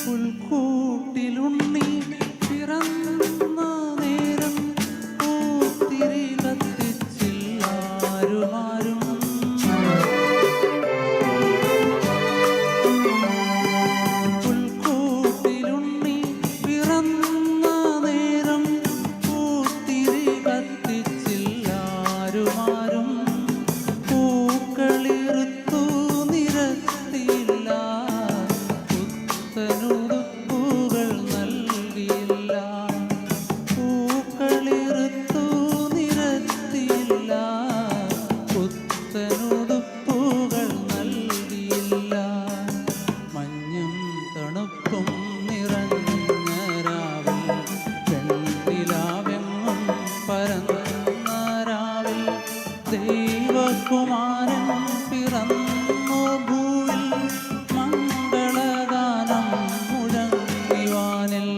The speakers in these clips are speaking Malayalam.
പുൽക്കൂട്ടിലുണ്ണി പിറന്ന നേരം പൂത്തിരി കത്തിച്ചില്ലാരുമാരും. പുൽക്കൂട്ടിലുണ്ണി പിറന്ന നേരം പൂത്തിരി കത്തിച്ചില്ലാരുമാരും. പൂക്കളിറുത്തു നിരത്തിയില്ല, പുത്തനുടുപ്പുകൾ നൽകിയില്ല. പൂക്കളിറുത്തു നിരത്തിയില്ല, പുത്തനുടുപ്പുകൾ നൽകിയില്ല. മഞ്ഞും തണുപ്പും നിറഞ്ഞ രാവിൽ, വെണ്ണിലാവെങ്ങും പരന്ന രാവിൽ, ദൈവകുമാരൻ പിറന്നു ഭൂവിൽ, മംഗളഗാനം മുഴങ്ങി വാനിൽ.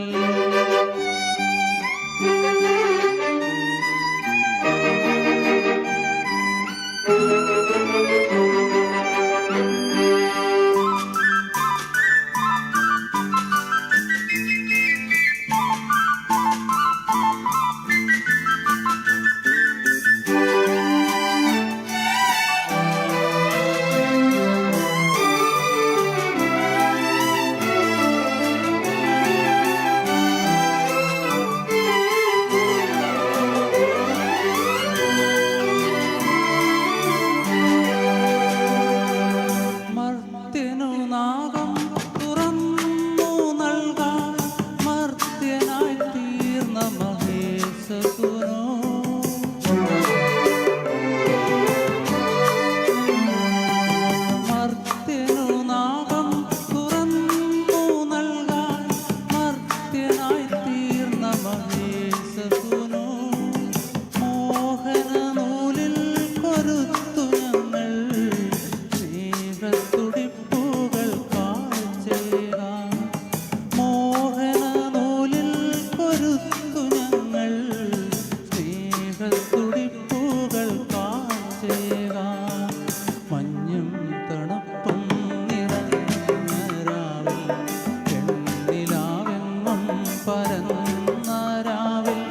മർത്യനു നാഗം തുറന്നു നൽകാൻ മർത്യനായി തീർന്ന മഹേശസുനോ. മർത്യനു നാഗം തുറന്നു നൽകാൻ മർത്യനായി തീർന്ന മഹേശസുനോ. മോഹന നൂലിൽ കൊരുത്തു ഞങ്ങൾ സ്നേഹത്തുടിപ്പുകൾ കാഴ്ചേകാം. മോഹന നൂലിൽ കൊരുത്തു ഞങ്ങൾ സ്നേഹത്തുടിപ്പുകൾ കാഴ്ചേകാം. മഞ്ഞും തണുപ്പും നിറഞ്ഞ രാവിൽ, വെണ്ണിലാവെങ്ങും പരന്ന രാവിൽ,